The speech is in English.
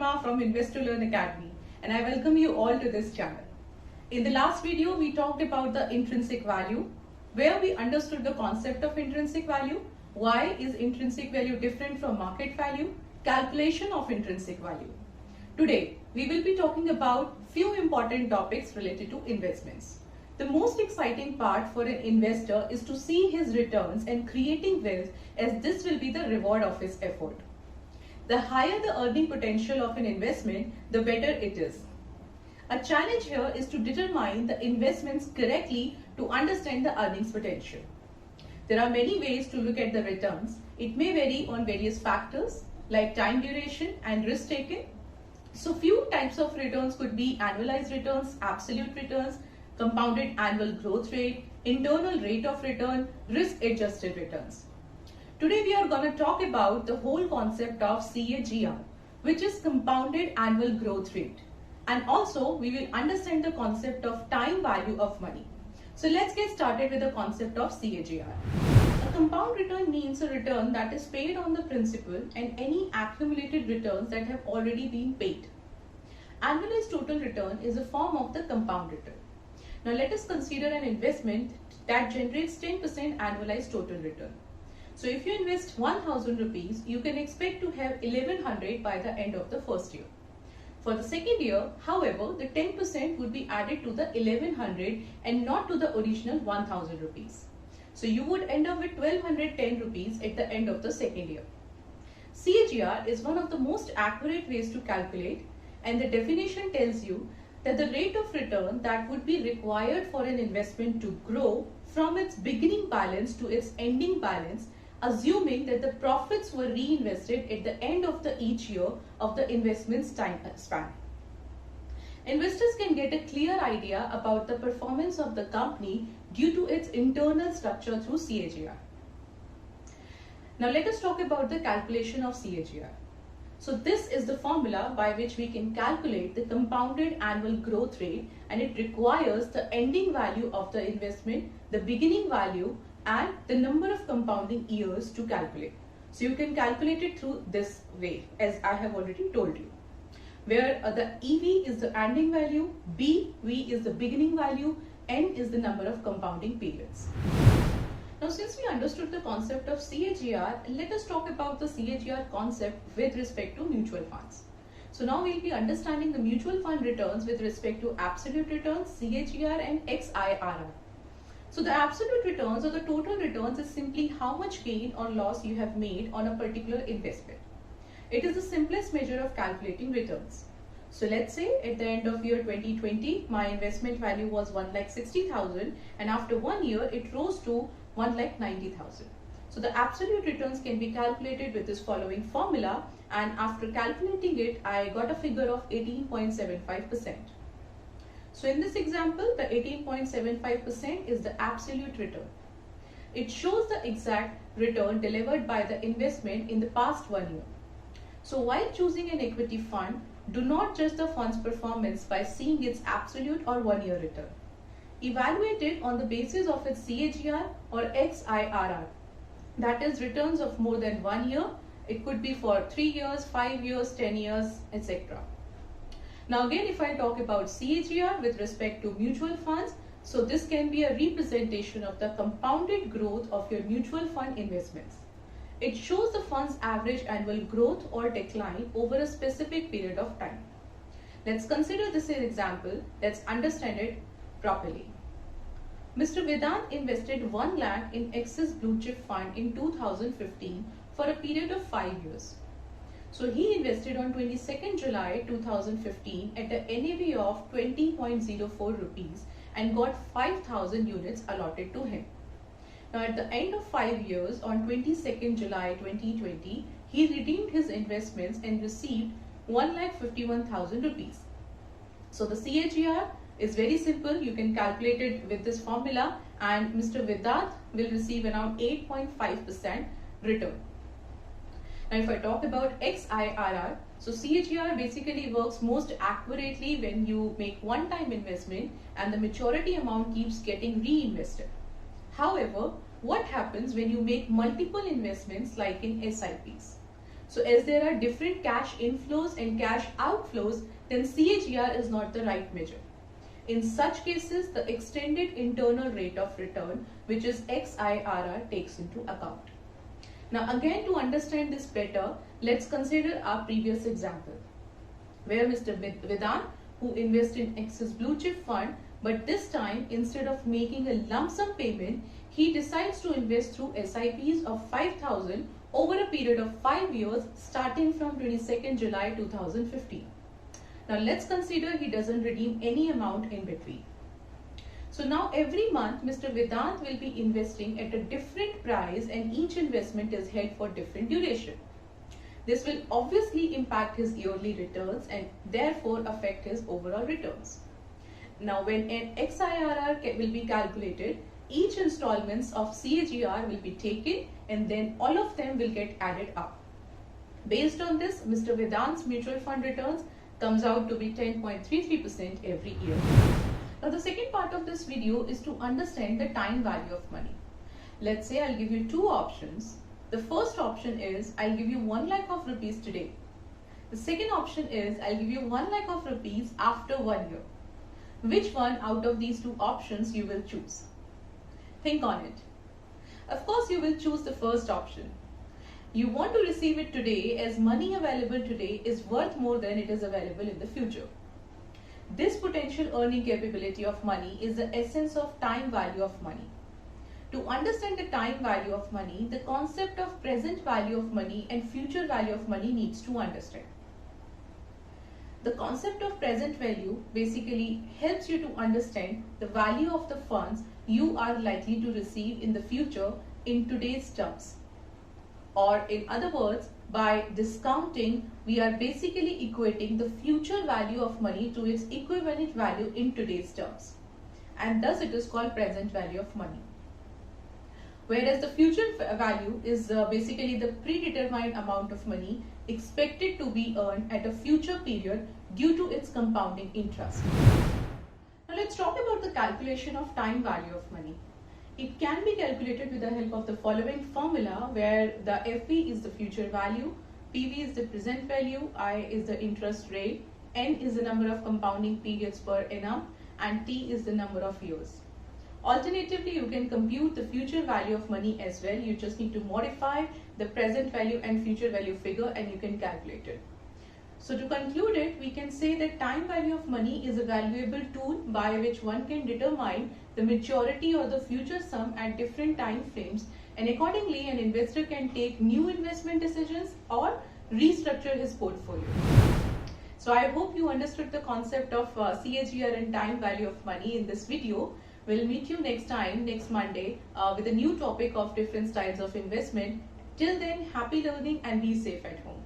Sharma from Invest to Learn Academy, and I welcome you all to this channel. In the last video, we talked about the intrinsic value, where we understood the concept of intrinsic value, why is intrinsic value different from market value, calculation of intrinsic value. Today, we will be talking about few important topics related to investments. The most exciting part for an investor is to see his returns and creating wealth, as this will be the reward of his effort. The higher the earning potential of an investment, the better it is. A challenge here is to determine the investments correctly to understand the earnings potential. There are many ways to look at the returns. It may vary on various factors like time duration and risk taken. So few types of returns could be annualized returns, absolute returns, compounded annual growth rate, internal rate of return, risk-adjusted returns. Today we are going to talk about the whole concept of CAGR, which is compounded annual growth rate. And also we will understand the concept of time value of money. So let's get started with the concept of CAGR. A compound return means a return that is paid on the principal and any accumulated returns that have already been paid. Annualized total return is a form of the compound return. Now let us consider an investment that generates 10% annualized total return. So if you invest 1000 rupees, you can expect to have 1100 by the end of the first year. For the second year, however, the 10% would be added to the 1100 and not to the original 1000 rupees. So you would end up with 1210 rupees at the end of the second year. CAGR is one of the most accurate ways to calculate, and the definition tells you that the rate of return that would be required for an investment to grow from its beginning balance to its ending balance, assuming that the profits were reinvested at the end of each year of the investment's time span. Investors can get a clear idea about the performance of the company due to its internal structure through CAGR. Now let us talk about the calculation of CAGR. So this is the formula by which we can calculate the compounded annual growth rate, and it requires the ending value of the investment, the beginning value, and the number of compounding years to calculate. So you can calculate it through this way, as I have already told you, where the EV is the ending value, BV is the beginning value, N is the number of compounding periods. Now, since we understood the concept of CAGR, let us talk about the CAGR concept with respect to mutual funds. So now we'll be understanding the mutual fund returns with respect to absolute returns, CAGR and XIRR. So the absolute returns or the total returns is simply how much gain or loss you have made on a particular investment. It is the simplest measure of calculating returns. So let's say at the end of year 2020, my investment value was 1,60,000, and after 1 year it rose to 1,90,000. So the absolute returns can be calculated with this following formula, and after calculating it, I got a figure of 18.75%. So in this example, the 18.75% is the absolute return. It shows the exact return delivered by the investment in the past 1 year. So while choosing an equity fund, do not judge the fund's performance by seeing its absolute or 1 year return. Evaluate it on the basis of its CAGR or XIRR, that is returns of more than 1 year. It could be for 3 years, 5 years, 10 years, etc. Now again, if I talk about CAGR with respect to mutual funds, so this can be a representation of the compounded growth of your mutual fund investments. It shows the fund's average annual growth or decline over a specific period of time. Let's consider this as an example. Let's understand it properly. Mr. Vedant invested 1 lakh in Axis Blue Chip Fund in 2015 for a period of 5 years. So he invested on 22nd July 2015 at a NAV of 20.04 rupees and got 5,000 units allotted to him. Now at the end of 5 years, on 22nd July 2020, he redeemed his investments and received 1,51,000 rupees. So the CAGR is very simple. You can calculate it with this formula, and Mr. Vedant will receive around 8.5% return. Now if I talk about XIRR, so CAGR basically works most accurately when you make one-time investment and the maturity amount keeps getting reinvested. However, what happens when you make multiple investments like in SIPs? So as there are different cash inflows and cash outflows, then CAGR is not the right measure. In such cases, the extended internal rate of return, which is XIRR, takes into account. Now again, to understand this better, let's consider our previous example, where Mr. Vedant, who invests in Axis Blue Chip Fund, but this time instead of making a lump sum payment, he decides to invest through SIPs of 5,000 over a period of 5 years starting from 22nd July 2015. Now let's consider he doesn't redeem any amount in between. So now every month Mr. Vedant will be investing at a different price and each investment is held for different duration. This will obviously impact his yearly returns and therefore affect his overall returns. Now when an XIRR will be calculated, each installments of CAGR will be taken and then all of them will get added up. Based on this, Mr. Vedant's mutual fund returns comes out to be 10.33% every year. Now the second part of this video is to understand the time value of money. Let's say I'll give you two options. The first option is I'll give you 1 lakh of rupees today. The second option is I'll give you 1 lakh of rupees after 1 year. Which one out of these two options you will choose? Think on it. Of course, you will choose the first option. You want to receive it today as money available today is worth more than it is available in the future. This potential earning capability of money is the essence of time value of money. To understand the time value of money, the concept of present value of money and future value of money needs to understand. The concept of present value basically helps you to understand the value of the funds you are likely to receive in the future in today's terms. Or in other words, by discounting, we are basically equating the future value of money to its equivalent value in today's terms. And thus it is called present value of money. Whereas the future value is basically the predetermined amount of money expected to be earned at a future period due to its compounding interest. Now let's talk about the calculation of time value of money. It can be calculated with the help of the following formula, where the FV is the future value, PV is the present value, I is the interest rate, N is the number of compounding periods per annum, and T is the number of years. Alternatively, you can compute the future value of money as well. You just need to modify the present value and future value figure and you can calculate it. So to conclude it, we can say that time value of money is a valuable tool by which one can determine the maturity or the future sum at different time frames, and accordingly an investor can take new investment decisions or restructure his portfolio. So I hope you understood the concept of CAGR and time value of money in this video. We'll meet you next time, next Monday, with a new topic of different styles of investment. Till then, happy learning and be safe at home.